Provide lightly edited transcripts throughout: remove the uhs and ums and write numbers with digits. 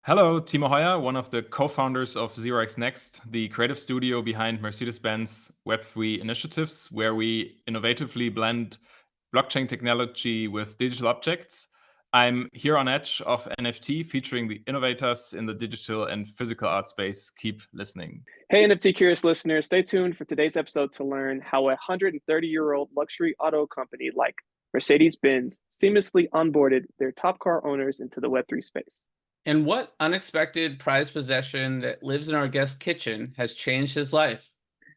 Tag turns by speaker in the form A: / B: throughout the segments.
A: Hello, Timo Heuer, one of the co-founders of 0xNXT, the creative studio behind Mercedes-Benz Web3 initiatives, where we innovatively blend blockchain technology with digital objects. I'm here on Edge of NFT, featuring the innovators in the digital and physical art space. Keep listening.
B: Hey, NFT curious listeners, stay tuned for today's episode to learn how a 130-year-old luxury auto company like Mercedes-Benz seamlessly onboarded their top car owners into the Web3 space.
C: And what unexpected prized possession that lives in our guest kitchen has changed his life?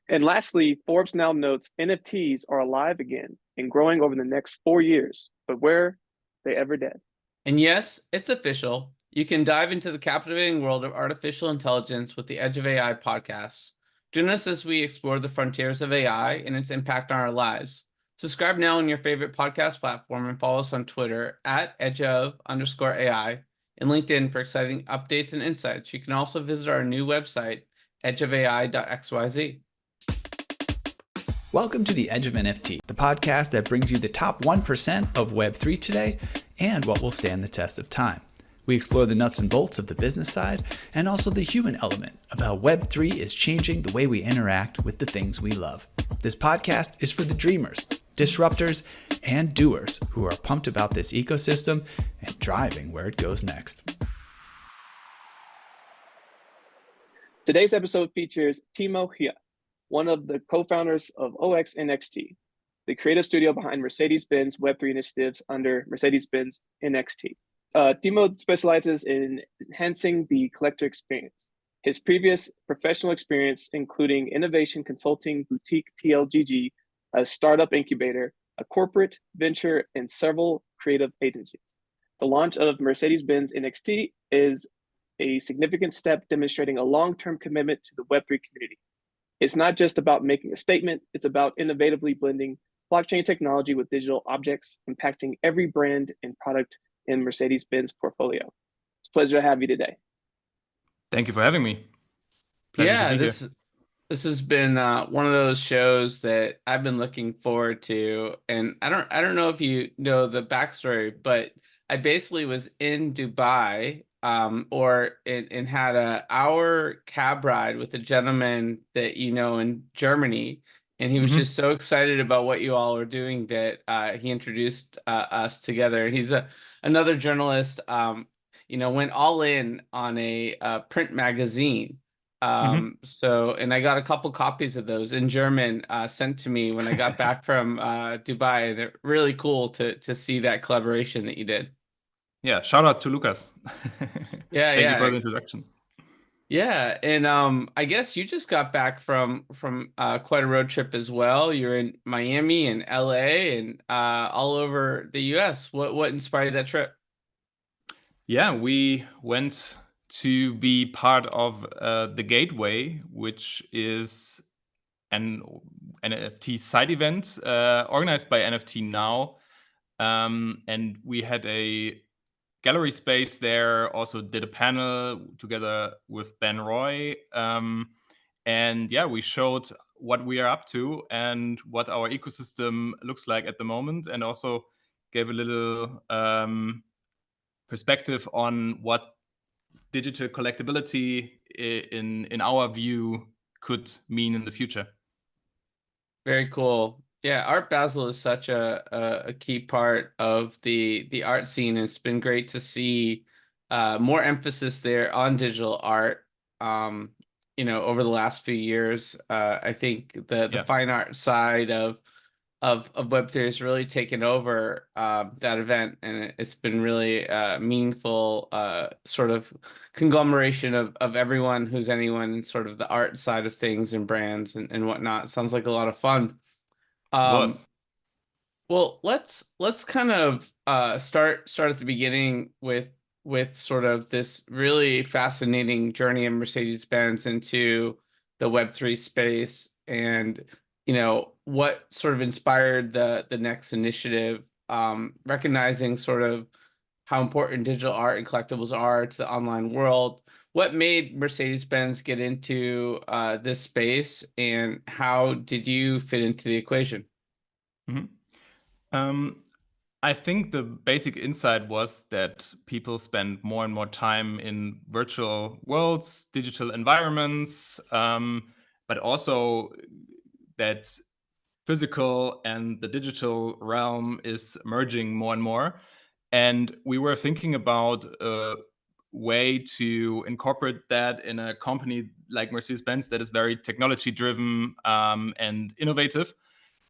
B: And lastly, Forbes now notes NFTs are alive again and growing over the next 4 years, but were they ever dead?
C: And yes, it's official. You can dive into the captivating world of artificial intelligence with the Edge of AI podcast. Join us as we explore the frontiers of AI and its impact on our lives. Subscribe now on your favorite podcast platform and follow us on Twitter at edgeof_AI and LinkedIn for exciting updates and insights. You can also visit our new website, edgeofai.xyz.
D: Welcome to the Edge of NFT, the podcast that brings you the top 1% of Web3 today and what will stand the test of time. We explore the nuts and bolts of the business side and also the human element of how Web3 is changing the way we interact with the things we love. This podcast is for the dreamers, disruptors, and doers who are pumped about this ecosystem and driving where it goes next.
B: Today's episode features Timo Heuer, one of the co-founders of 0xNXT, the creative studio behind Mercedes-Benz Web3 initiatives under Mercedes-Benz NXT. Timo specializes in enhancing the collector experience. His previous professional experience, including innovation consulting boutique TLGG, a startup incubator, a corporate venture, and several creative agencies. The launch of Mercedes-Benz NXT is a significant step demonstrating a long-term commitment to the Web3 community. It's not just about making a statement, it's about innovatively blending blockchain technology with digital objects, impacting every brand and product in Mercedes-Benz portfolio. It's a pleasure to have you today.
A: Thank you for having me. Pleasure to be here.
C: This has been one of those shows that I've been looking forward to, and I don't know if you know the backstory, but I basically was in Dubai, and had an hour cab ride with a gentleman that you know in Germany, and he was just so excited about what you all were doing that he introduced us together. And he's another journalist, went all in on a print magazine. And I got a couple copies of those in German sent to me when I got back from Dubai. They're really cool to see that collaboration that you did.
A: Yeah, shout out to Lucas.
C: Thank
A: you for the introduction.
C: Yeah, and I guess you just got back from quite a road trip as well. You're in Miami and LA and all over the US. What inspired that trip?
A: Yeah, we went to be part of the Gateway, which is an NFT side event organized by NFT Now. And we had a gallery space there, also did a panel together with Ben Roy. And yeah, we showed what we are up to and what our ecosystem looks like at the moment, and also gave a little perspective on what digital collectibility in our view could mean in the future.
C: Very cool. Yeah, Art Basel is such a key part of the art scene. It's been great to see more emphasis there on digital art. Over the last few years, I think the fine art side of Web3 has really taken over that event, and it's been really meaningful sort of conglomeration of everyone who's anyone in sort of the art side of things and brands and whatnot. Sounds like a lot of fun. Well, let's kind of start at the beginning with sort of this really fascinating journey of Mercedes-Benz into the Web3 space, and what sort of inspired the next initiative, recognizing sort of how important digital art and collectibles are to the online world. What made Mercedes-Benz get into this space, and how did you fit into the equation?
A: I I think the basic insight was that people spend more and more time in virtual worlds, digital environments, but also that physical and the digital realm is merging more and more. And we were thinking about a way to incorporate that in a company like Mercedes-Benz that is very technology driven and innovative,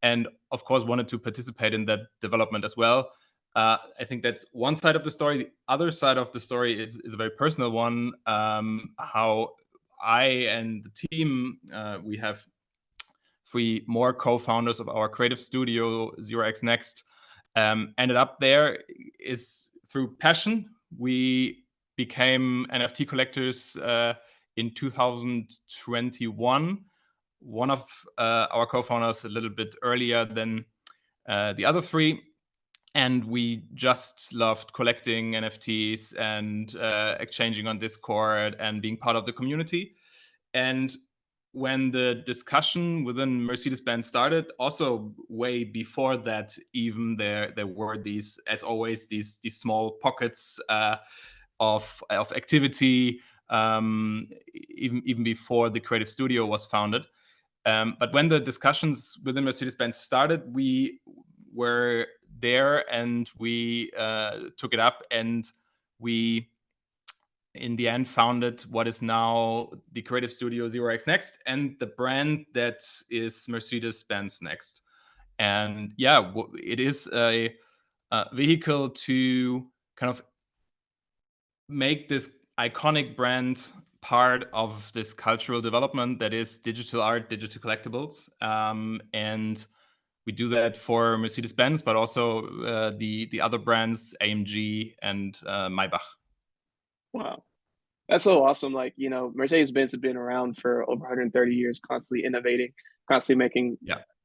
A: and of course wanted to participate in that development as well. I think that's one side of the story. The other side of the story is a very personal one. How I and the team, we have 3 more co-founders of our creative studio, 0xNXT, ended up there is through passion. We became NFT collectors in 2021. One of our co-founders a little bit earlier than the other 3. And we just loved collecting NFTs and exchanging on Discord and being part of the community. And when the discussion within Mercedes-Benz started, also way before that, even there were these, as always, these small pockets of activity, even before the creative studio was founded. But when the discussions within Mercedes-Benz started, we were there and we took it up, and we in the end founded what is now the creative studio 0xNXT and the brand that is Mercedes-Benz Next. And yeah, it is a vehicle to kind of make this iconic brand part of this cultural development that is digital art, digital collectibles. And we do that for Mercedes-Benz, but also the other brands, AMG and Maybach.
B: Wow. That's so awesome. Like, you know, Mercedes-Benz has been around for over 130 years, constantly innovating, constantly making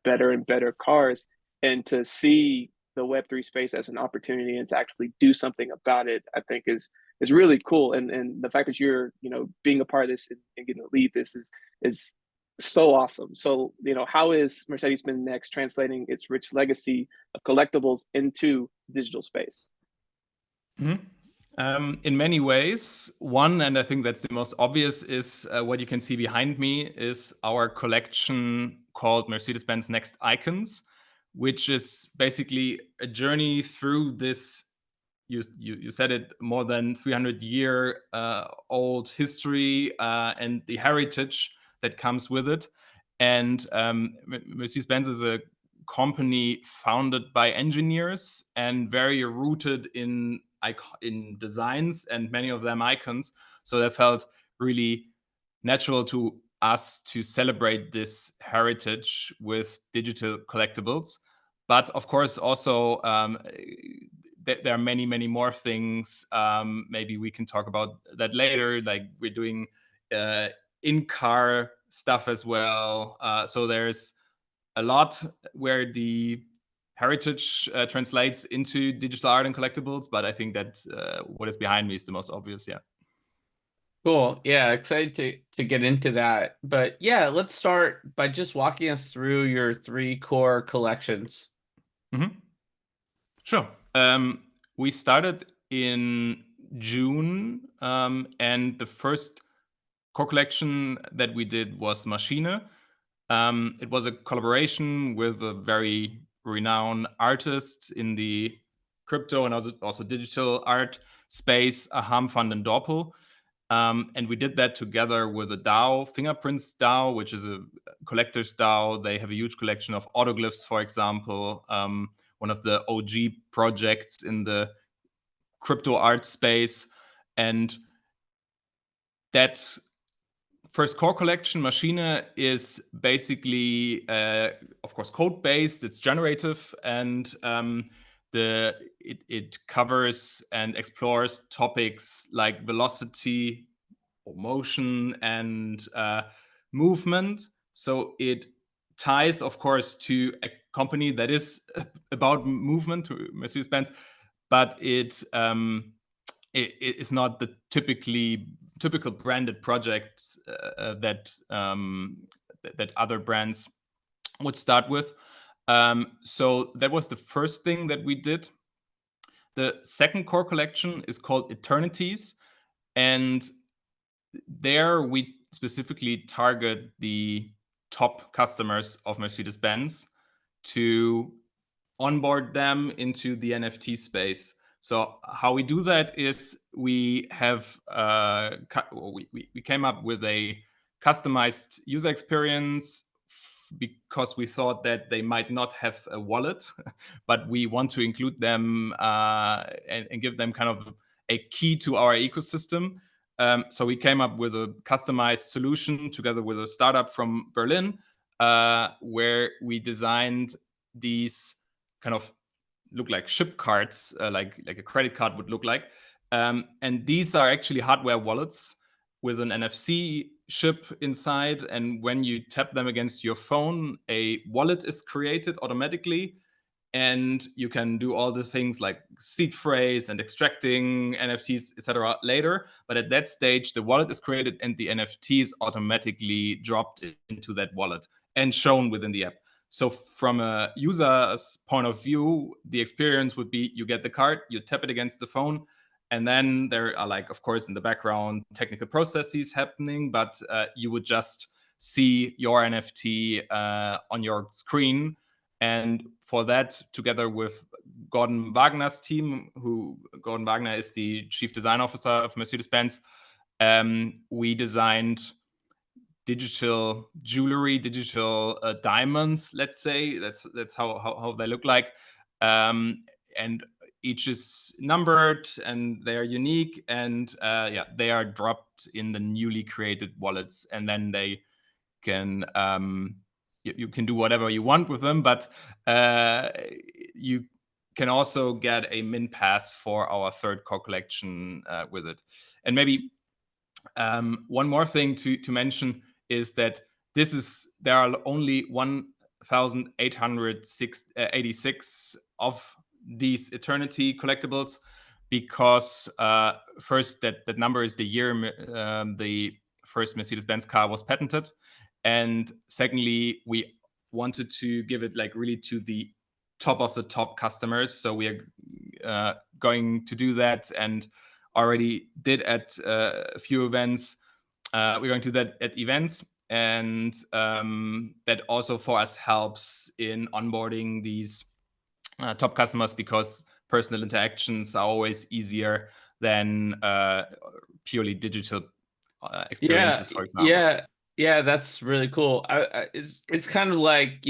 B: better and better cars. And to see the Web3 space as an opportunity and to actually do something about it, I think is really cool. And the fact that you're, you know, being a part of this and getting to lead this is so awesome. So, you know, how is Mercedes-Benz Next translating its rich legacy of collectibles into digital space?
A: Mm-hmm. In many ways, one, and I think that's the most obvious, is what you can see behind me is our collection called Mercedes-Benz NXT Icons, which is basically a journey through this, you said it, more than 300-year old history and the heritage that comes with it. And Mercedes-Benz is a company founded by engineers and very rooted in designs, and many of them icons. So that felt really natural to us to celebrate this heritage with digital collectibles. But of course, also there are many, many more things. Maybe we can talk about that later. Like we're doing in-car stuff as well. So there's a lot where the heritage translates into digital art and collectibles, but I think that what is behind me is the most obvious. Yeah.
C: Cool. Yeah, excited to get into that. But yeah, let's start by just walking us through your 3 core collections.
A: Mm-hmm. Sure. We started in June, and the first core collection that we did was Maschine. It was a collaboration with a very renowned artist in the crypto and also digital art space, Aham van den Dorpel. And we did that together with a DAO, Fingerprints DAO, which is a collector's DAO. They have a huge collection of autoglyphs, for example, one of the OG projects in the crypto art space. And that first core collection, Maschine, is basically, of course, code-based. It's generative, and it covers and explores topics like velocity, or motion, and movement. So it ties, of course, to a company that is about movement, to Mercedes-Benz, but it is not the typical branded projects that other brands would start with. So that was the first thing that we did. The second core collection is called Eternities, and there we specifically target the top customers of Mercedes-Benz to onboard them into the NFT space. So how we do that is we have we came up with a customized user experience because we thought that they might not have a wallet, but we want to include them and give them kind of a key to our ecosystem. So we came up with a customized solution together with a startup from Berlin, where we designed these kind of look like chip cards, like a credit card would look like. And these are actually hardware wallets with an NFC chip inside. And when you tap them against your phone, a wallet is created automatically. And you can do all the things like seed phrase and extracting NFTs, etc. later. But at that stage, the wallet is created and the NFT is automatically dropped into that wallet and shown within the app. So from a user's point of view, the experience would be you get the card, you tap it against the phone, and then there are, like, of course, in the background, technical processes happening, but you would just see your NFT on your screen. And for that, together with Gorden Wagener's team, Gorden Wagener is the chief design officer of Mercedes-Benz, we designed digital jewelry, digital diamonds, let's say. That's how they look like. And each is numbered and they are unique, and they are dropped in the newly created wallets, and then they can you can do whatever you want with them, but you can also get a min pass for our third core collection with it. And maybe one more thing to mention is that there are only 1,886 of these Eternity collectibles, because first that number is the year the first Mercedes-Benz car was patented, and secondly we wanted to give it like really to the top of the top customers. So we are going to do that, and already did at a few events. We're going to do that at events, and that also for us helps in onboarding these top customers, because personal interactions are always easier than purely digital experiences, for example.
C: Yeah, that's really cool. It's kind of like,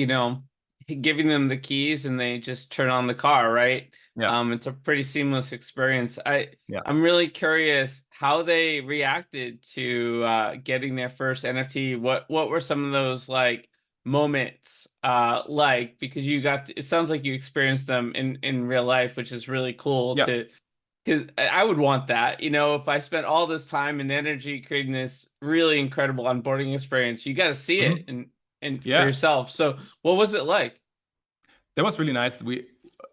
C: giving them the keys and they just turn on the car, right?
A: Yeah.
C: It's a pretty seamless experience.
A: Yeah.
C: I'm really curious how they reacted to getting their first NFT. What were some of those like moments like, because it sounds like you experienced them in real life, which is really cool.
A: Yeah.
C: Because I would want that, if I spent all this time and energy creating this really incredible onboarding experience, you got to see it and for yourself. So what was it like?
A: That was really nice. We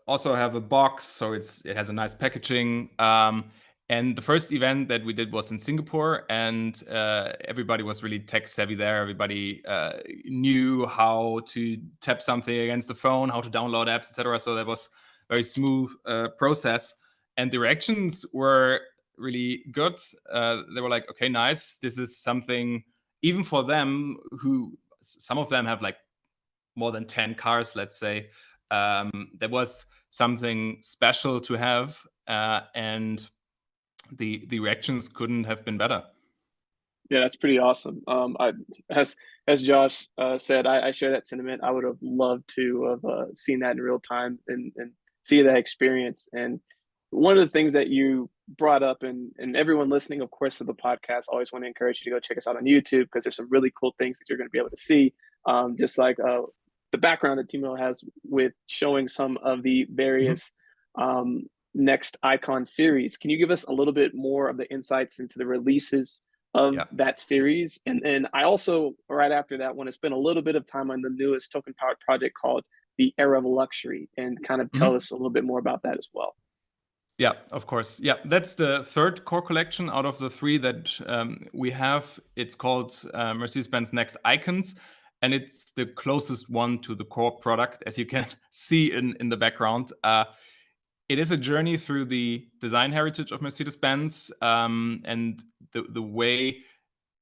A: also have a box, so it has a nice packaging. And the first event that we did was in Singapore, and everybody was really tech savvy there. Everybody knew how to tap something against the phone, how to download apps, etc. So that was a very smooth process. And the reactions were really good. They were like, okay, nice. This is something, even for them, who some of them have like more than 10 cars, let's say. There was something special to have, and the reactions couldn't have been better.
B: Yeah, that's pretty awesome. As Josh said, I share that sentiment. I would have loved to have seen that in real time and see that experience. And one of the things that you brought up, and everyone listening, of course, to the podcast, I always want to encourage you to go check us out on YouTube, because there's some really cool things that you're going to be able to see, just like the background that Timo has with showing some of the various Next Icon series. Can you give us a little bit more of the insights into the releases of that series? And I also, right after that, want to spend a little bit of time on the newest token powered project called the Era of Luxury, and kind of tell us a little bit more about that as well.
A: Yeah, of course. Yeah, that's the third core collection out of the three that we have. It's called Mercedes-Benz NXT Icons, and it's the closest one to the core product, as you can see in the background. it is a journey through the design heritage of Mercedes-Benz, and the way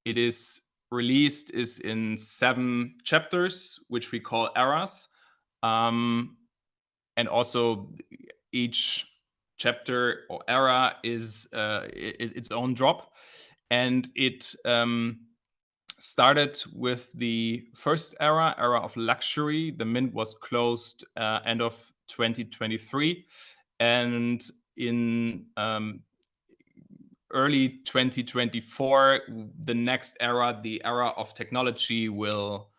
A: it is released is in 7 chapters, which we call eras. And also each chapter or era is its own drop. And it started with the first era of luxury. The mint was closed end of 2023. And in early 2024, the next era, the era of technology, will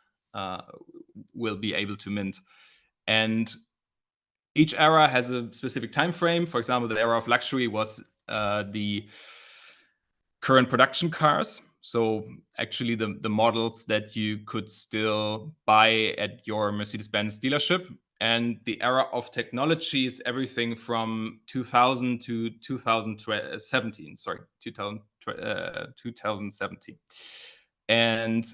A: be able to mint. And each era has a specific time frame. For example, the era of luxury was the current production cars. So actually the models that you could still buy at your Mercedes-Benz dealership. And the era of technology is everything from 2000 to 2017. Sorry, 2017. And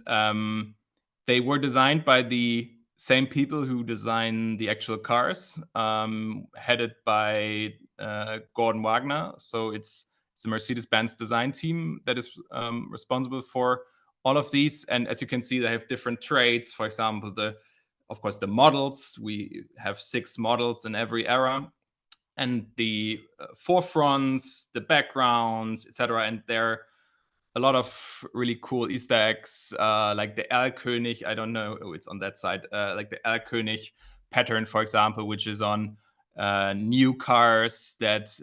A: they were designed by the same people who design the actual cars, headed by Gorden Wagener. So it's the Mercedes-Benz design team that is responsible for all of these. And as you can see, they have different traits. For example, of course, the models. We have 6 models in every era. And the forefronts, the backgrounds, etc. And they're a lot of really cool Easter eggs, like the Erlkönig. I don't know, it's on that side, like the Erlkönig pattern, for example, which is on new cars that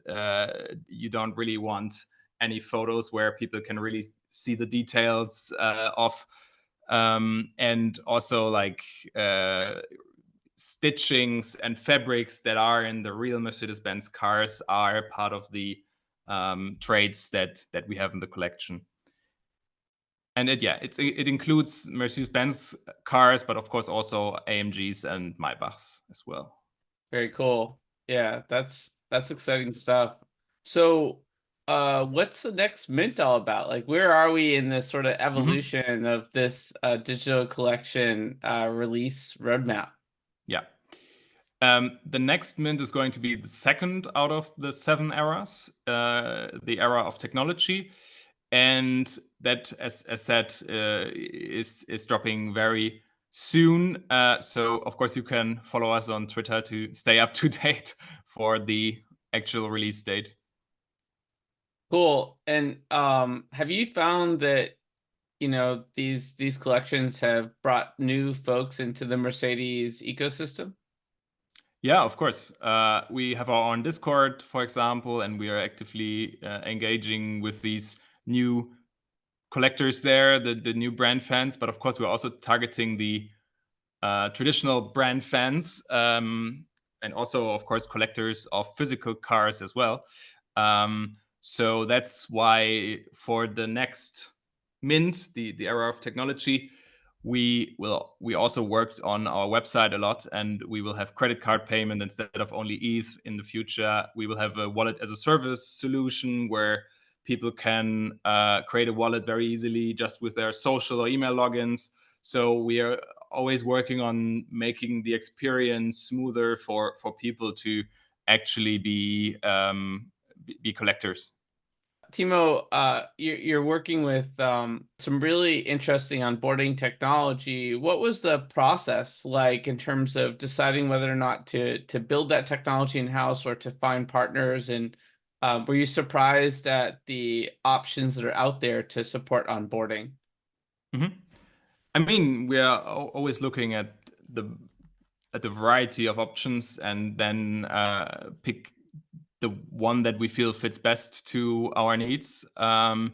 A: you don't really want any photos where people can really see the details of. And also like stitchings and fabrics that are in the real Mercedes-Benz cars are part of the traits that we have in the collection. And it includes Mercedes-Benz cars, but of course also AMGs and Maybachs as well.
C: Very cool. Yeah, that's exciting stuff. So what's the next mint all about? Like, where are we in this sort of evolution of this digital collection release roadmap?
A: Yeah. The next mint is going to be the second out of the 7 eras, the era of technology. And that, as said, is dropping very soon. So, of course, you can follow us on Twitter to stay up to date for the actual release date.
C: Cool. And have you found that, you know, these collections have brought new folks into the Mercedes ecosystem?
A: Yeah, of course. We have our own Discord, for example, and we are actively engaging with these new collectors there, the new brand fans. But of course, we're also targeting the traditional brand fans, and also, of course, collectors of physical cars as well. So that's why for the next mint, the era of technology, we also worked on our website a lot, and we will have credit card payment instead of only ETH in the future. We will have a wallet as a service solution where people can create a wallet very easily just with their social or email logins. So we are always working on making the experience smoother for people to actually be collectors.
C: Timo, you're working with some really interesting onboarding technology. What was the process like in terms of deciding whether or not to build that technology in-house or to find partners? And were you surprised at the options that are out there to support onboarding?
A: Mm-hmm. I mean, we are always looking at the variety of options and then pick the one that we feel fits best to our needs. And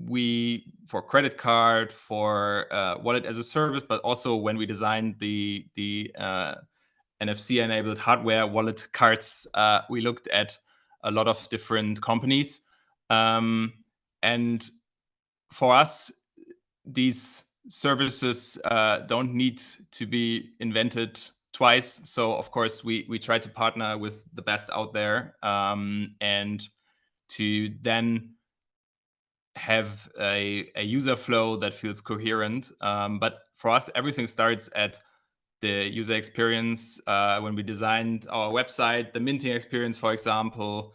A: we, for credit card, for wallet as a service, but also when we designed the NFC-enabled hardware wallet cards, we looked at a lot of different companies. And for us, these services don't need to be invented twice. So, of course, we try to partner with the best out there, and to then have a user flow that feels coherent. But for us, everything starts at the user experience. When we designed our website, the minting experience, for example,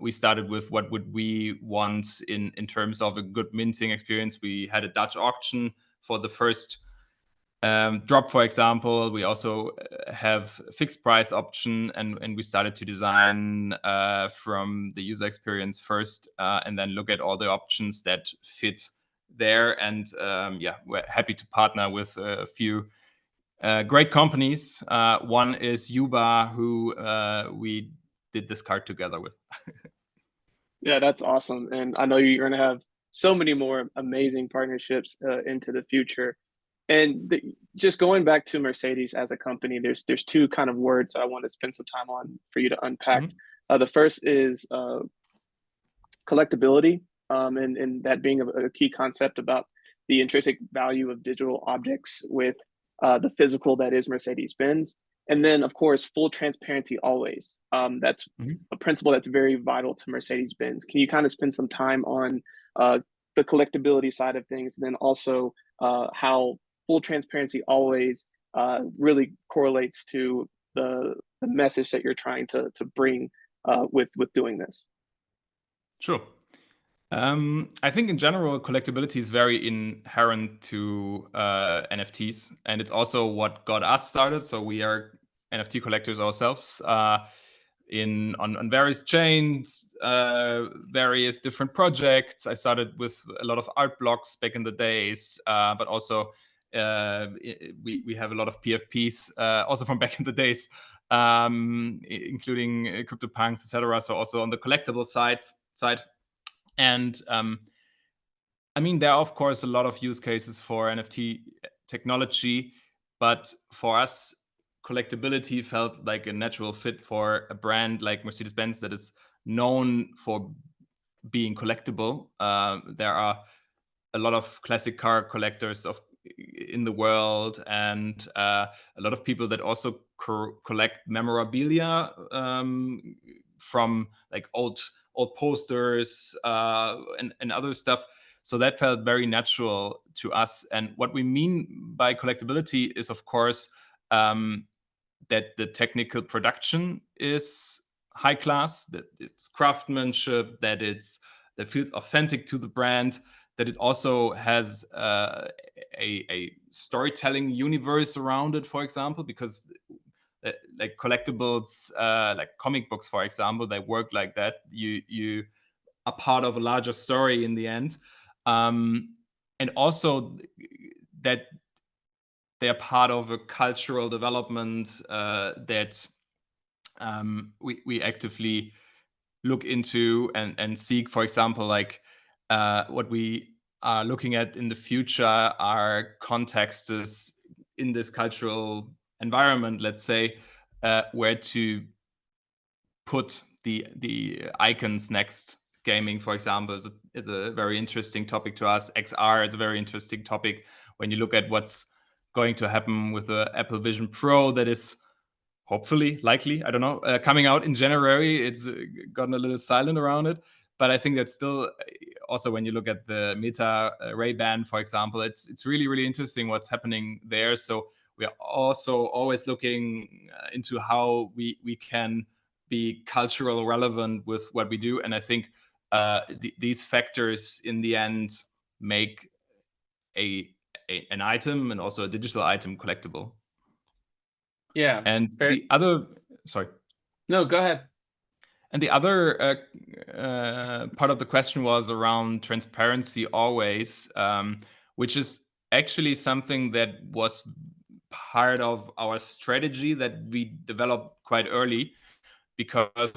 A: we started with what would we want in terms of a good minting experience. We had a Dutch auction for the first drop, for example. We also have fixed price option, and we started to design from the user experience first, and then look at all the options that fit there. And yeah, we're happy to partner with a few great companies. One is Youba, who we did this card together with.
B: Yeah, that's awesome. And I know you're going to have so many more amazing partnerships into the future. And just going back to Mercedes as a company, there's two kind of words I want to spend some time on for you to unpack. The first is collectability, and that being a key concept about the intrinsic value of digital objects with the physical that is Mercedes-Benz. And then, of course, full transparency always. That's a principle that's very vital to Mercedes-Benz. Can you kind of spend some time on the collectability side of things, and then also how full transparency always really correlates to the message that you're trying to bring with doing this?
A: Sure. I think in general, collectability is very inherent to NFTs, and it's also what got us started. So we are NFT collectors ourselves on various chains, various different projects. I started with a lot of art blocks back in the days, but also we have a lot of PFPs also from back in the days, including CryptoPunks, etc. So also on the collectible side. And I mean, there are, of course, a lot of use cases for NFT technology, but for us, collectability felt like a natural fit for a brand like Mercedes-Benz that is known for being collectible. There are a lot of classic car collectors in the world, and a lot of people that also collect memorabilia from like old posters and other stuff. So that felt very natural to us. And what we mean by collectability is, of course, that the technical production is high class, that it's craftsmanship, that feels authentic to the brand, that it also has a storytelling universe around it, for example, because like collectibles, like comic books, for example, they work like that. You are part of a larger story in the end, and also that they are part of a cultural development that we actively look into and seek. For example, like what we are looking at in the future are contexts in this cultural environment, let's say, where to put the icons next. Gaming, for example, is a very interesting topic to us. XR is a very interesting topic when you look at what's going to happen with the Apple Vision Pro that is hopefully, likely, I don't know, coming out in January. It's gotten a little silent around it, but I think that's still also, when you look at the Meta Ray-Ban, for example, it's really, really interesting what's happening there. So we are also always looking into how we can be cultural relevant with what we do. And I think these factors in the end make an item and also a digital item collectible.
C: Yeah.
A: And the other, sorry.
C: No, go ahead.
A: And the other part of the question was around transparency always, which is actually something that was part of our strategy that we developed quite early, because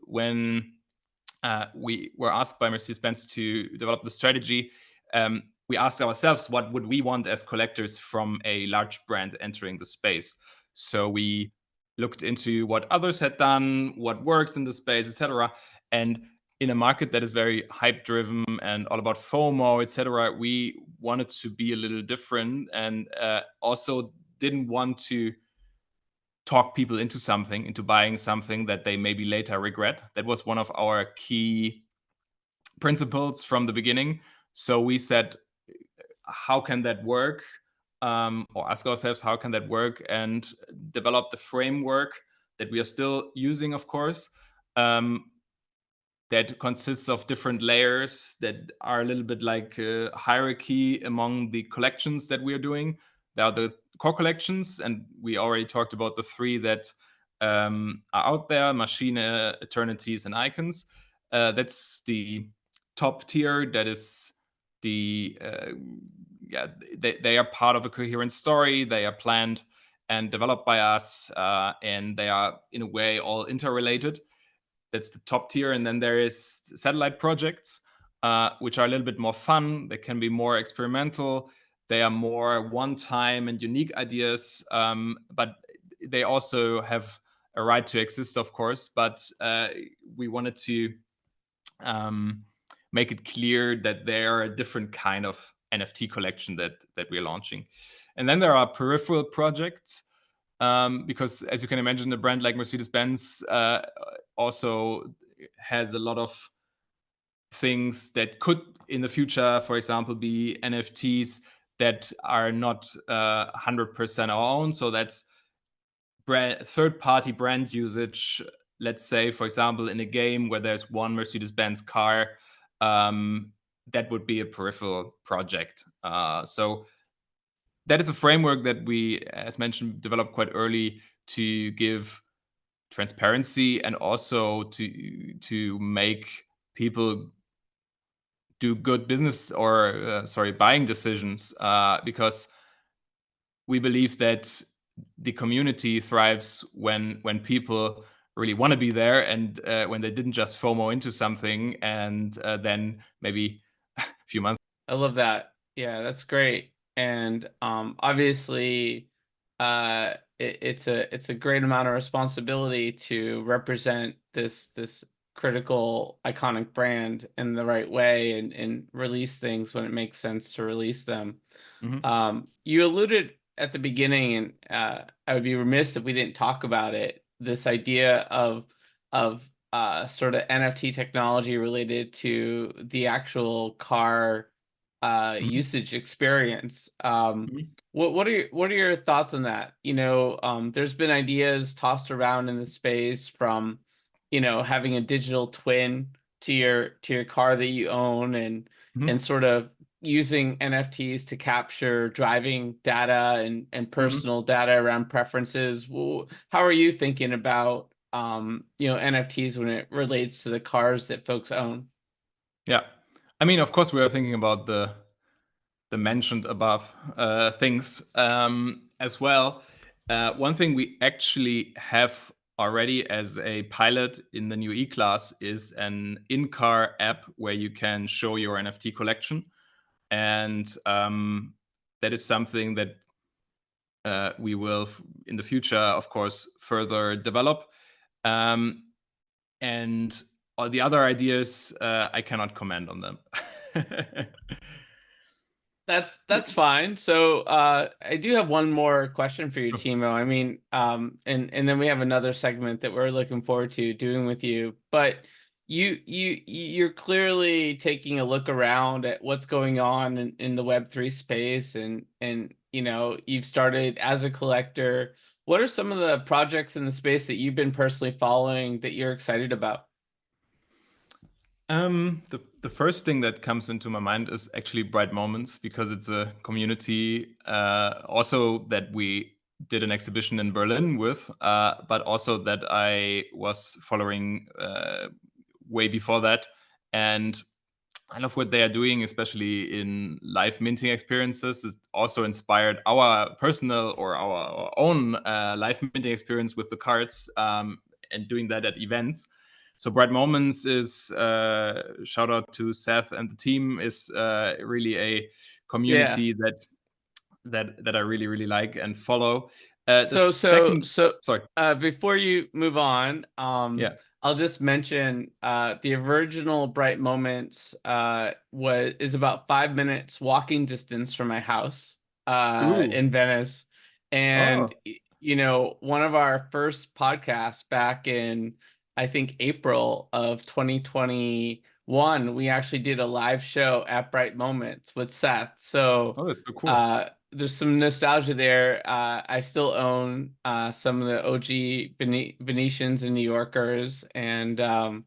A: when we were asked by Mercedes-Benz to develop the strategy, we asked ourselves, what would we want as collectors from a large brand entering the space? So we looked into what others had done, what works in the space, etc. And in a market that is very hype-driven and all about FOMO, etc., we wanted to be a little different, and also didn't want to talk people into buying something that they maybe later regret. That was one of our key principles from the beginning. So we said, how can that work? or ask ourselves, how can that work, and develop the framework that we are still using, of course, that consists of different layers that are a little bit like a hierarchy among the collections that we are doing. There are the core collections, and we already talked about the three that are out there: Maschine, Eternities, and Icons. That's the top tier. That is the they are part of a coherent story. They are planned and developed by us, and they are in a way all interrelated. That's the top tier. And then there is satellite projects, which are a little bit more fun. They can be more experimental. They are more one-time and unique ideas, but they also have a right to exist, of course. But we wanted to make it clear that they are a different kind of NFT collection that we're launching. And then there are peripheral projects, because as you can imagine, a brand like Mercedes-Benz also has a lot of things that could in the future, for example, be NFTs that are not 100% our own. So that's third-party brand usage. Let's say, for example, in a game where there's one Mercedes-Benz car, that would be a peripheral project. So that is a framework that we, as mentioned, developed quite early to give transparency and also to make people do good business or buying decisions, because we believe that the community thrives when people really want to be there, and when they didn't just FOMO into something and then maybe a few months.
C: I love that. Yeah, that's great. And obviously, it's a great amount of responsibility to represent this critical iconic brand in the right way and release things when it makes sense to release them. You alluded at the beginning, and I would be remiss if we didn't talk about it, this idea of sort of NFT technology related to the actual car usage experience. What are your thoughts on that? There's been ideas tossed around in the space from, having a digital twin to your car that you own, and sort of using NFTs to capture driving data and personal data around preferences. How are you thinking about NFTs when it relates to the cars that folks own?
A: Yeah, I mean, of course, we are thinking about the mentioned above things as well. One thing we actually have already as a pilot in the new E-Class is an in-car app where you can show your NFT collection. And that is something that we will, in the future, of course, further develop. And all the other ideas, I cannot comment on them.
C: That's fine. So I do have one more question for you, Timo. I mean, and then we have another segment that we're looking forward to doing with you. But you're clearly taking a look around at what's going on in the Web3 space, and you've started as a collector. What are some of the projects in the space that you've been personally following that you're excited about?
A: The first thing that comes into my mind is actually Bright Moments, because it's a community also that we did an exhibition in Berlin with, but also that I was following way before that. And I love what they are doing, especially in live minting experiences. It also inspired our personal or our own live minting experience with the cards, and doing that at events. So Bright Moments is, shout out to Seth and the team, is really a community that I really, really like and follow.
C: Sorry. Before you move on, I'll just mention the original Bright Moments is about 5 minutes walking distance from my house in Venice. And one of our first podcasts back in, I think, April of 2021, we actually did a live show at Bright Moments with Seth. So,
A: that's so cool.
C: there's some nostalgia there. I still own some of the OG Venetians and New Yorkers, and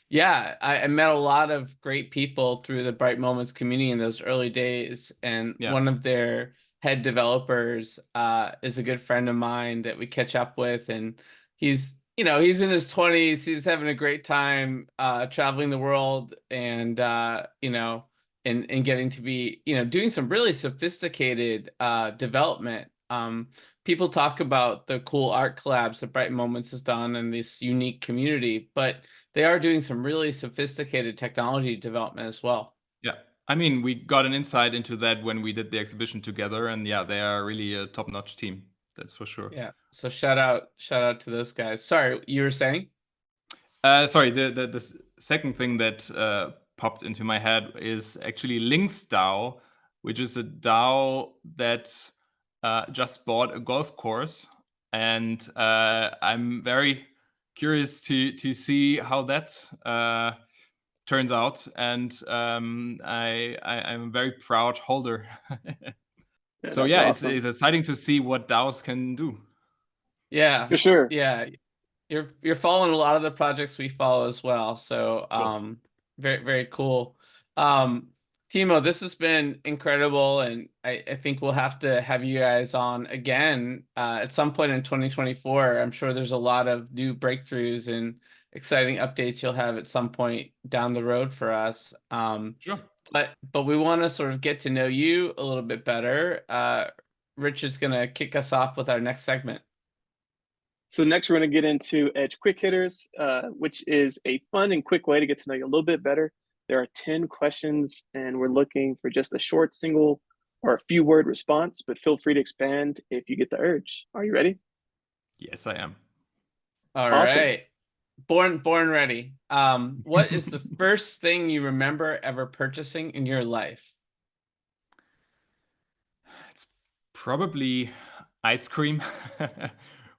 C: yeah, I met a lot of great people through the Bright Moments community in those early days, and one of their head developers is a good friend of mine that we catch up with, and he's he's in his 20s. He's having a great time traveling the world, and and getting to be doing some really sophisticated development. People talk about the cool art collabs that Bright Moments has done in this unique community, but they are doing some really sophisticated technology development as well.
A: Yeah, I mean, we got an insight into that when we did the exhibition together, and yeah, they are really a top-notch team. That's for sure.
C: Yeah. So shout out to those guys. Sorry, you were saying?
A: Sorry, the second thing that popped into my head is actually LinksDAO, which is a DAO that just bought a golf course, and I'm very curious to see how that turns out, and I'm a very proud holder. So yeah, awesome. It's exciting to see what DAOs can do.
C: Yeah,
B: for sure.
C: Yeah, you're following a lot of the projects we follow as well. So cool. Very cool. Timo, this has been incredible, and I think we'll have to have you guys on again at some point in 2024. I'm sure there's a lot of new breakthroughs and exciting updates you'll have at some point down the road for us.
A: Sure.
C: But we want to sort of get to know you a little bit better. Rich is going to kick us off with our next segment.
B: So next we're going to get into Edge Quick Hitters, which is a fun and quick way to get to know you a little bit better. There are 10 questions, and we're looking for just a short, single, or a few word response, but feel free to expand if you get the urge. Are you ready?
A: Yes, I am.
C: All awesome. Right. Born ready. What is the first thing you remember ever purchasing in your life?
A: It's probably ice cream.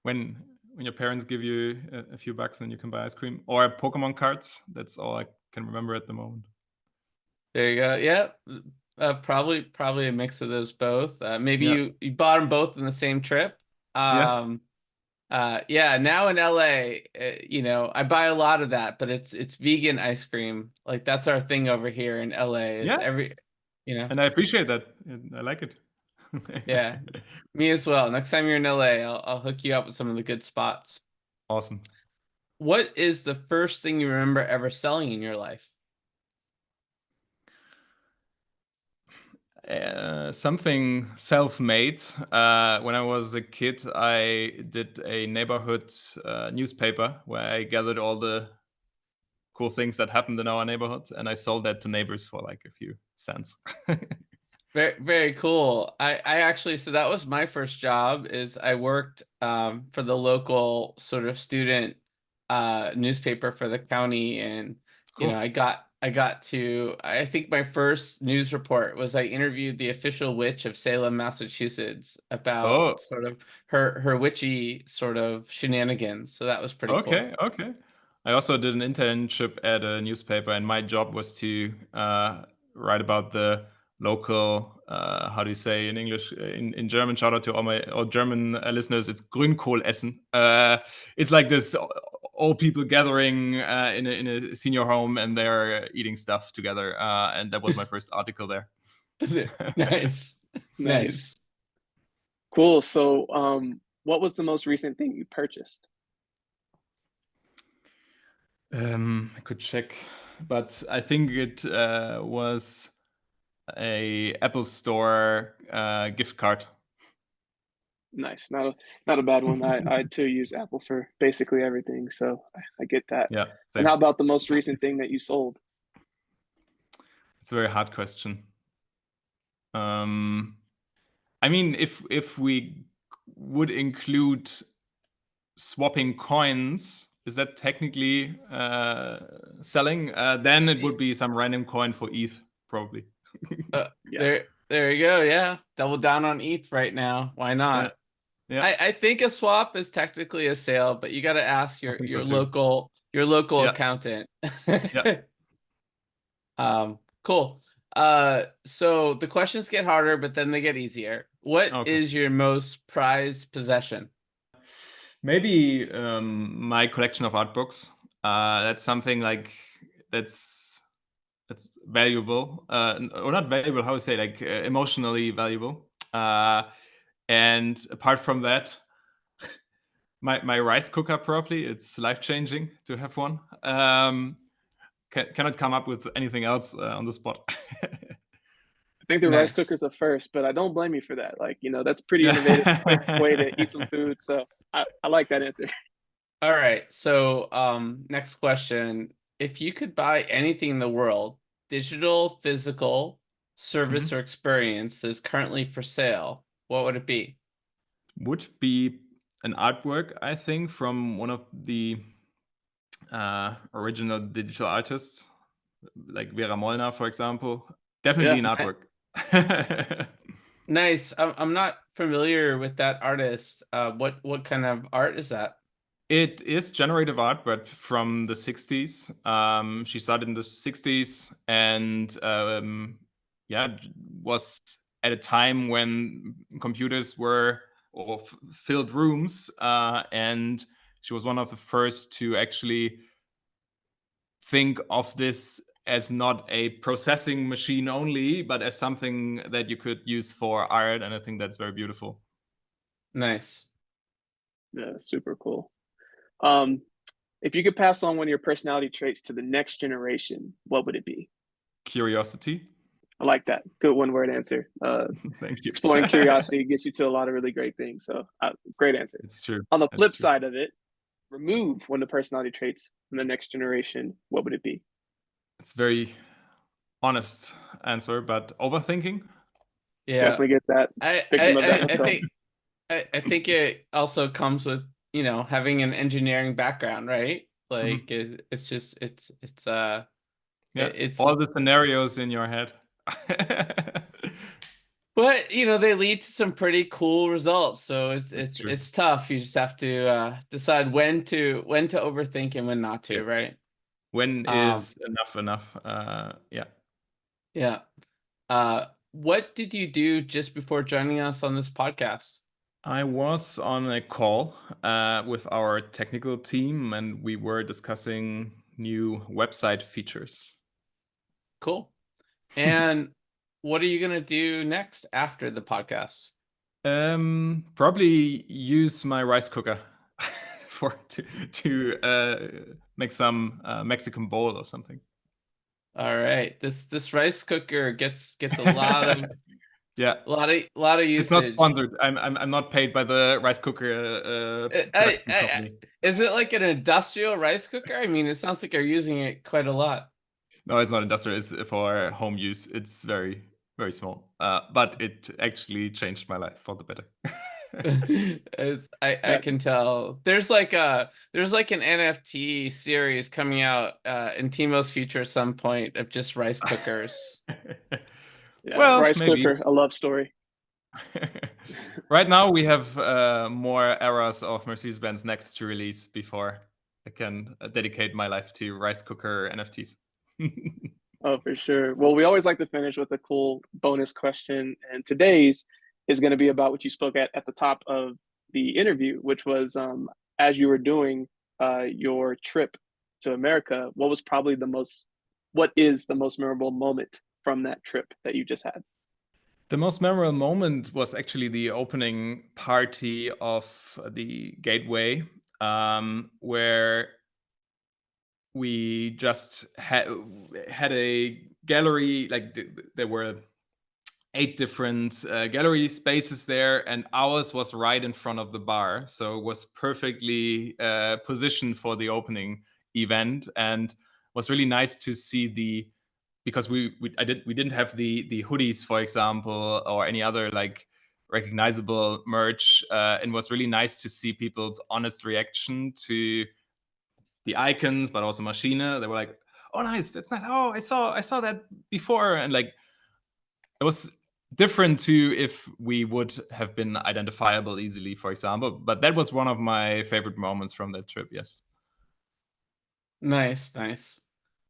A: when your parents give you a few bucks and you can buy ice cream, or Pokemon cards. That's all I can remember at the moment.
C: There you go. Yeah, probably a mix of those both. Maybe you bought them both in the same trip. Yeah. Now in LA, I buy a lot of that, but it's vegan ice cream. Like that's our thing over here in LA.
A: And I appreciate that. I like it.
C: Yeah, me as well. Next time you're in LA, I'll hook you up with some of the good spots.
A: Awesome.
C: What is the first thing you remember ever selling in your life?
A: Something self-made. When I was a kid, I did a neighborhood newspaper where I gathered all the cool things that happened in our neighborhood, and I sold that to neighbors for like a few cents.
C: Very, very cool. I actually, so that was my first job. Is I worked for the local sort of student newspaper for the county, and cool. I got to, I think my first news report was I interviewed the official witch of Salem, Massachusetts about sort of her witchy sort of shenanigans. So that was pretty cool.
A: Okay. I also did an internship at a newspaper, and my job was to write about the local, how do you say in English, in German, shout out to all German listeners, it's Grünkohlessen. It's like this old people gathering in a senior home, and they're eating stuff together. And that was my first article there.
C: Nice.
B: Cool. So what was the most recent thing you purchased?
A: I could check, but I think it was a Apple Store gift card.
B: Nice. Not a bad one. I too use Apple for basically everything, so I get that.
A: Yeah. Same.
B: And how about the most recent thing that you sold?
A: It's a very hard question. I mean, if we would include swapping coins, is that technically selling? Then it would be some random coin for ETH, probably.
C: There you go. Yeah, double down on ETH right now. Why not?
A: Yeah.
C: I think a swap is technically a sale, but you got to ask your local accountant.
A: Yeah.
C: Cool. So the questions get harder, but then they get easier. What is your most prized possession?
A: Maybe my collection of art books. That's something like that's valuable, or not valuable. How to say, like emotionally valuable. And apart from that, my rice cooker probably. It's life changing to have one. Cannot come up with anything else on the spot.
B: I think the rice cooker's a first, but I don't blame you for that. Like, that's pretty innovative, quick way to eat some food. So I like that answer.
C: All right. So next question. If you could buy anything in the world, digital, physical, service, or experience that is currently for sale, what would it be?
A: Would be an artwork, I think, from one of the original digital artists, like Vera Molnar, for example. Definitely an artwork.
C: Nice. I'm not familiar with that artist. What kind of art is that?
A: It is generative art, but from the 60s. She started in the 60s and was at a time when computers were or filled rooms, and she was one of the first to actually think of this as not a processing machine only, but as something that you could use for art. And I think that's very beautiful.
C: Nice.
B: Yeah, super cool. If you could pass on one of your personality traits to the next generation, what would it be?
A: Curiosity.
B: I like that. Good one-word answer.
A: Thank you.
B: Exploring curiosity gets you to a lot of really great things. So great answer.
A: It's true.
B: On the flip side of it, remove one of the personality traits from the next generation, what would it be?
A: It's very honest answer, but overthinking.
B: Yeah, definitely get that.
C: I think it also comes with having an engineering background, right? Like it's
A: all the scenarios in your head.
C: But they lead to some pretty cool results. So it's tough. You just have to decide when to overthink and when not to, right?
A: When is enough?
C: Yeah. What did you do just before joining us on this podcast?
A: I was on a call with our technical team, and we were discussing new website features.
C: Cool. And what are you going to do next after the podcast?
A: Probably use my rice cooker to make some Mexican bowl or something.
C: All right. This rice cooker gets a lot of
A: a lot of usage. It's not sponsored. I'm not paid by the rice cooker company.
C: Is it like an industrial rice cooker? I mean, it sounds like you're using it quite a lot.
A: No, it's not industrial. It's for home use. It's very, very small. But it actually changed my life for the better.
C: I can tell. There's like an NFT series coming out in Timo's future at some point of just rice cookers.
B: Well, rice cooker, a love story.
A: Right now we have more eras of Mercedes-Benz NXT to release before I can dedicate my life to rice cooker NFTs.
B: Oh, for sure. Well, we always like to finish with a cool bonus question, and today's is going to be about what you spoke at the top of the interview, which was as you were doing your trip to America, what is the most memorable moment from that trip that you just had?
A: The most memorable moment was actually the opening party of the Gateway, where we just had a gallery. Like there were 8 different gallery spaces there, and ours was right in front of the bar, so it was perfectly positioned for the opening event, and was really nice to see because we didn't have the hoodies, for example, or any other like recognizable merch. It was really nice to see people's honest reaction to the icons, but also Maschine. They were like, "Oh, nice, that's nice. Oh, I saw that before," and like it was different to if we would have been identifiable easily, for example. But that was one of my favorite moments from that trip. Yes.
C: Nice.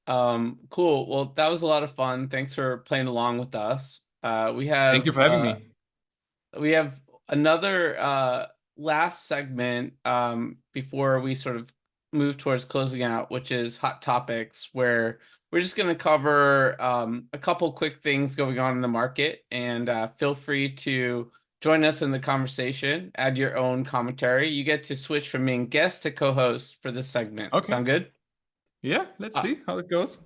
C: Cool. Well, that was a lot of fun. Thanks for playing along with us.
A: Thank you for having me.
C: We have another last segment before we sort of move towards closing out, which is hot topics, where we're just going to cover a couple quick things going on in the market, and feel free to join us in the conversation, add your own commentary. You get to switch from being guest to co-host for this segment.
A: Okay.
C: Sound good?
A: Yeah, let's see how it goes.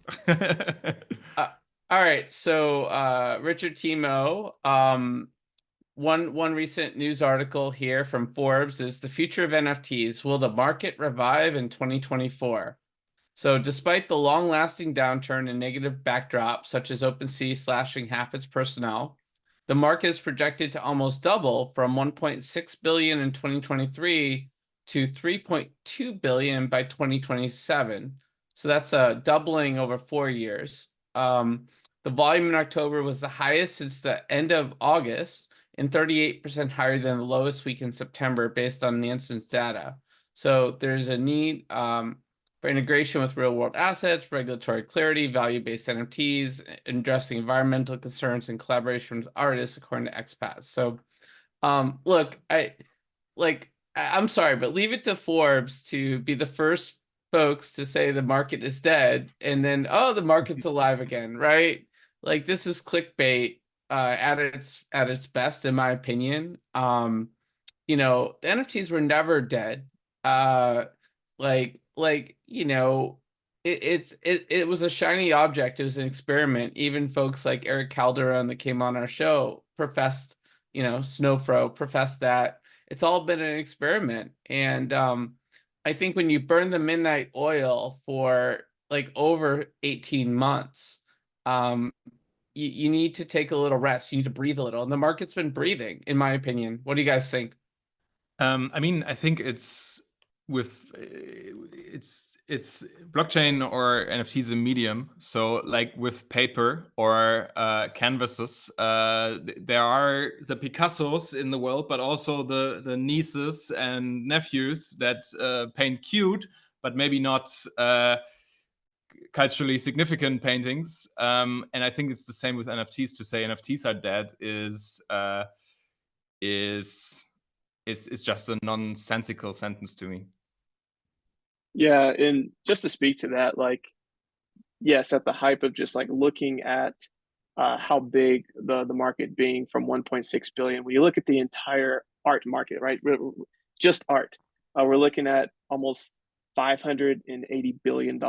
C: All right, so Richard, Timo, one recent news article here from Forbes is the future of NFTs. Will the market revive in 2024? So despite the long-lasting downturn and negative backdrop, such as OpenSea slashing half its personnel, the market is projected to almost double from 1.6 billion in 2023 to 3.2 billion by 2027. So that's a doubling over 4 years. The volume in October was the highest since the end of August, and 38% higher than the lowest week in September based on the instance data. So there's a need for integration with real-world assets, regulatory clarity, value-based NFTs, addressing environmental concerns, and collaboration with artists, according to expats. So, look, I'm sorry, but leave it to Forbes to be the first folks to say the market is dead, and then, oh, the market's alive again, right? Like, this is clickbait at its best, in my opinion. You know, the NFTs were never dead. You know, it was a shiny object. It was an experiment. Even folks like Eric Calderon that came on our show professed, you know, Snowfro professed that it's all been an experiment. And I think when you burn the midnight oil for like over 18 months, you need to take a little rest. You need to breathe a little. And the market's been breathing, in my opinion. What do you guys think?
A: I mean, I think it's blockchain or NFTs a medium. So like with paper or canvases, there are the Picassos in the world, but also the nieces and nephews that paint cute, but maybe not culturally significant paintings. And I think it's the same with NFTs. To say NFTs are dead is just a nonsensical sentence to me.
B: Yeah, and just to speak to that, like, yes, at the hype of just like looking at how big the market being from 1.6 billion, when you look at the entire art market, right, just art, we're looking at almost $580 billion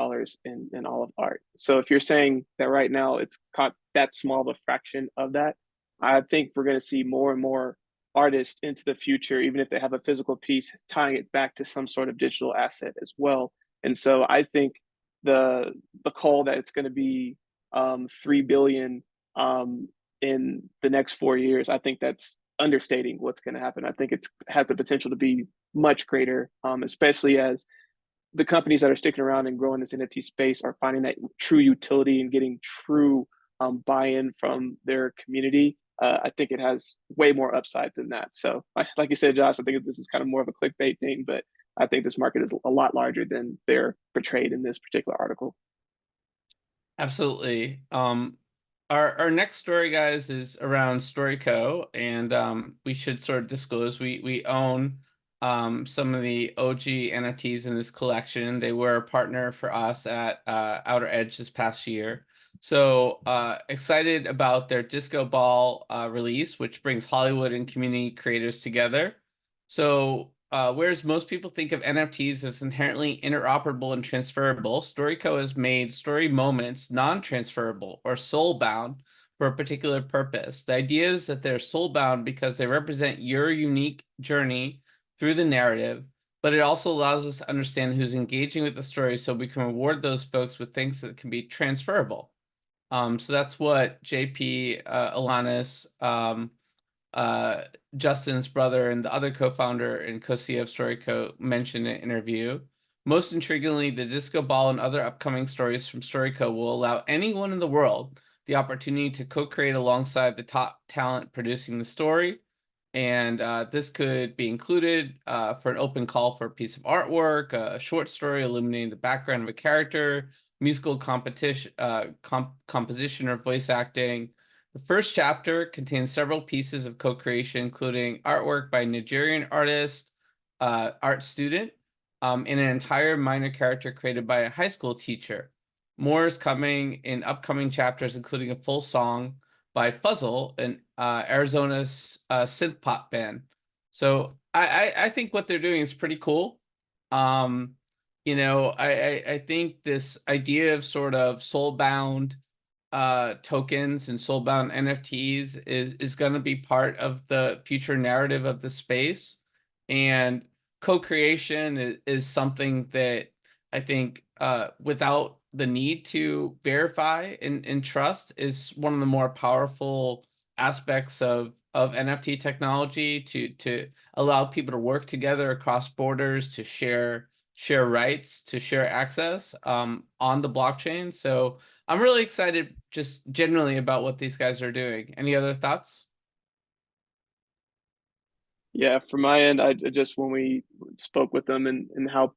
B: in all of art. So if you're saying that right now it's caught that small of a fraction of that, I think we're going to see more and more artists into the future, even if they have a physical piece, tying it back to some sort of digital asset as well. And so I think the call that it's going to be 3 billion in the next 4 years, I think that's understating what's going to happen. I think it has the potential to be much greater, especially as the companies that are sticking around and growing this NFT space are finding that true utility and getting true buy-in from their community. I think it has way more upside than that. So like you said, Josh, I think this is kind of more of a clickbait thing, but I think this market is a lot larger than they're portrayed in this particular article.
C: Absolutely. Our next story, guys, is around StoryCo, and we should sort of disclose we own some of the OG NFTs in this collection. They were a partner for us at Outer Edge this past year. So excited about their Disco Ball release, which brings Hollywood and community creators together. So whereas most people think of NFTs as inherently interoperable and transferable, StoryCo has made story moments non-transferable or soul-bound for a particular purpose. The idea is that they're soul-bound because they represent your unique journey through the narrative, but it also allows us to understand who's engaging with the story so we can reward those folks with things that can be transferable. So that's what JP, Alanis, Justin's brother, and the other co-founder and co-CEO of StoryCo mentioned in an interview. Most intriguingly, the Disco Ball and other upcoming stories from StoryCo will allow anyone in the world the opportunity to co-create alongside the top talent producing the story. And this could be included for an open call for a piece of artwork, a short story illuminating the background of a character, musical competition, composition, or voice acting. The first chapter contains several pieces of co-creation, including artwork by a Nigerian artist, art student, and an entire minor character created by a high school teacher. More is coming in upcoming chapters, including a full song by Fuzzle, an Arizona's synth pop band. So I think what they're doing is pretty cool. You know, I think this idea of sort of soulbound tokens and soulbound NFTs is going to be part of the future narrative of the space. And co-creation is something that I think without the need to verify and trust is one of the more powerful aspects of NFT technology to allow people to work together across borders, to share rights, to share access on the blockchain. So I'm really excited just generally about what these guys are doing. Any other thoughts?
B: Yeah, from my end, I just, when we spoke with them and how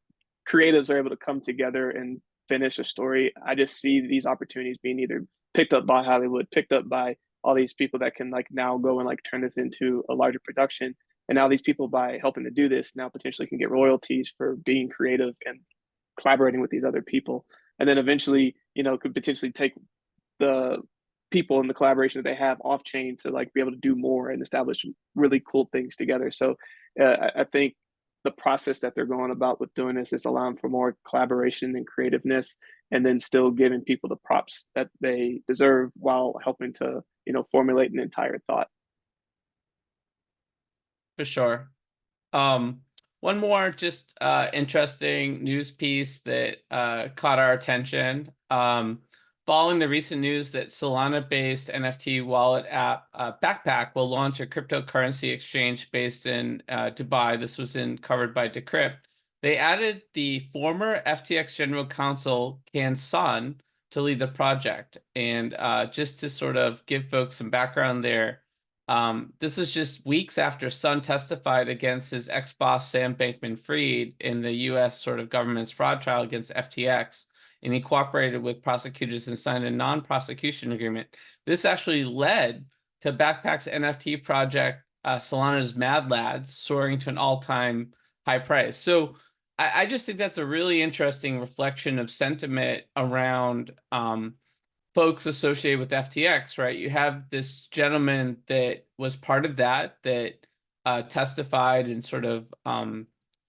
B: creatives are able to come together and finish a story, I just see these opportunities being either picked up by Hollywood, picked up by all these people that can like now go and like turn this into a larger production. And now these people, by helping to do this, now potentially can get royalties for being creative and collaborating with these other people. And then eventually, you know, could potentially take the people and the collaboration that they have off chain to like be able to do more and establish really cool things together. So I think the process that they're going about with doing this is allowing for more collaboration and creativeness, and then still giving people the props that they deserve while helping to, you know, formulate an entire thought.
C: For sure. One more just interesting news piece that caught our attention. Following the recent news that Solana-based NFT wallet app Backpack will launch a cryptocurrency exchange based in Dubai. This was covered by Decrypt. They added the former FTX General Counsel, Can Sun, to lead the project. And just to sort of give folks some background there, this is just weeks after Sun testified against his ex-boss Sam Bankman-Fried in the U.S. sort of government's fraud trial against FTX. And he cooperated with prosecutors and signed a non-prosecution agreement. This actually led to Backpack's NFT project, Solana's Mad Lads, soaring to an all-time high price. So I just think that's a really interesting reflection of sentiment around folks associated with FTX, right? You have this gentleman that was part of that testified and sort of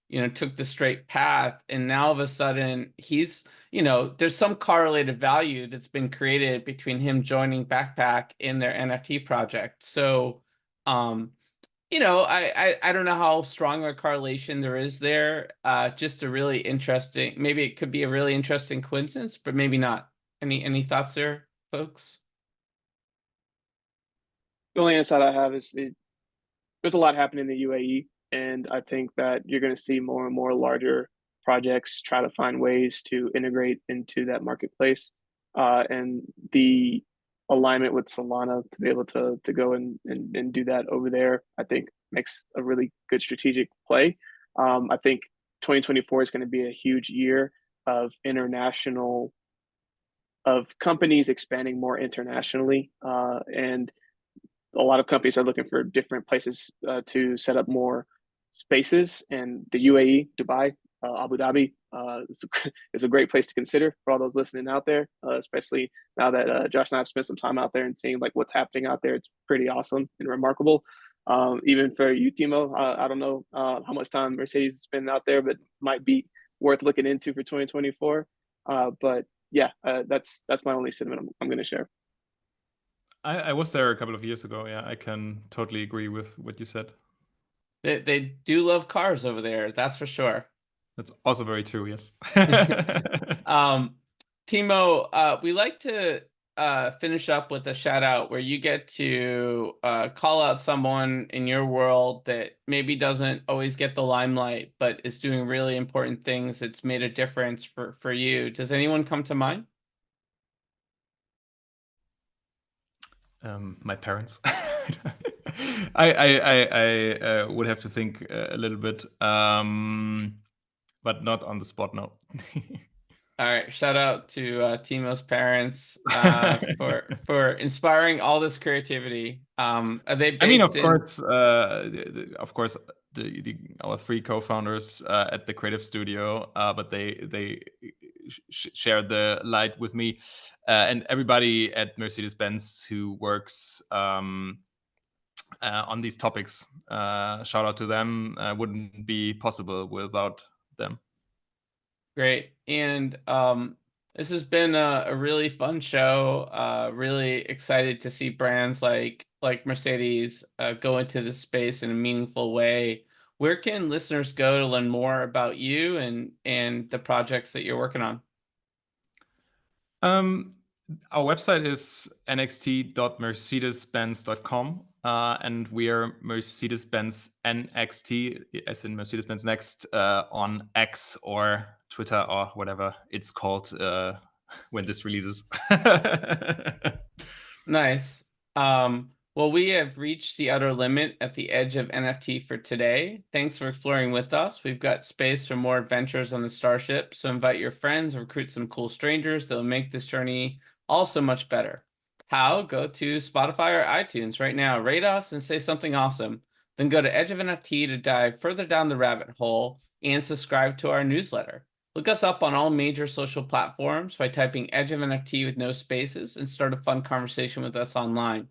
C: you know, took the straight path, and now all of a sudden he's, you know, there's some correlated value that's been created between him joining Backpack in their NFT project. So, you know, I don't know how strong a correlation there is there. Just a really interesting, maybe it could be a really interesting coincidence, but maybe not. Any thoughts there, folks?
B: The only insight I have is there's a lot happening in the UAE. And I think that you're going to see more and more larger projects try to find ways to integrate into that marketplace. And the alignment with Solana to be able to go and do that over there, I think makes a really good strategic play. I think 2024 is going to be a huge year of companies expanding more internationally. And a lot of companies are looking for different places to set up more spaces, and the UAE, Dubai, Abu Dhabi is a great place to consider for all those listening out there, especially now that Josh and I have spent some time out there and seeing like what's happening out there. It's pretty awesome and remarkable. Even for you, Timo, I don't know how much time Mercedes has spent out there, but might be worth looking into for 2024. But yeah, that's my only sentiment I'm going to share.
A: I was there a couple of years ago. Yeah, I can totally agree with what you said.
C: They do love cars over there, that's for sure.
A: That's also very true, yes.
C: Timo, we like to finish up with a shout out where you get to call out someone in your world that maybe doesn't always get the limelight, but is doing really important things that's made a difference for you. Does anyone come to mind?
A: My parents. I would have to think a little bit, but not on the spot, no.
C: All right, shout out to Timo's parents for inspiring all this creativity. Are they based
A: I mean, of
C: in...
A: course, our three co-founders at the creative studio, but they shared the light with me, and everybody at Mercedes-Benz who works on these topics. Shout out to them. Wouldn't be possible without them.
C: Great. And this has been a really fun show. Really excited to see brands like Mercedes go into this space in a meaningful way. Where can listeners go to learn more about you and the projects that you're working on?
A: Our website is nxt.mercedes-benz.com, and we are Mercedes-Benz NXT, as in Mercedes-Benz Next, on X or Twitter or whatever it's called when this releases.
C: Nice. Well, we have reached the outer limit at the edge of NFT for today. Thanks for exploring with us. We've got space for more adventures on the Starship, so invite your friends, recruit some cool strangers that will make this journey also much better. How? Go to Spotify or iTunes right now, rate us and say something awesome. Then go to Edge of NFT to dive further down the rabbit hole and subscribe to our newsletter. Look us up on all major social platforms by typing Edge of NFT with no spaces and start a fun conversation with us online.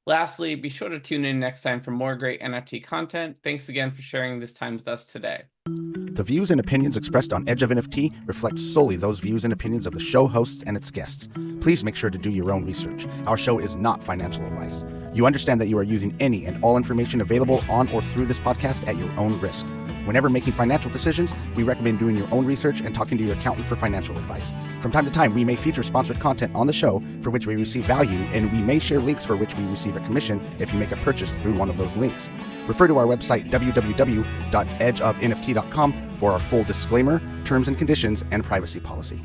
C: Lastly, be sure to tune in next time for more great NFT content. Thanks again for sharing this time with us today.
E: The views and opinions expressed on Edge of NFT reflect solely those views and opinions of the show hosts and its guests. Please make sure to do your own research. Our show is not financial advice. You understand that you are using any and all information available on or through this podcast at your own risk. Whenever making financial decisions, we recommend doing your own research and talking to your accountant for financial advice. From time to time, we may feature sponsored content on the show for which we receive value, and we may share links for which we receive a commission if you make a purchase through one of those links. Refer to our website, www.edgeofnft.com, for our full disclaimer, terms and conditions, and privacy policy.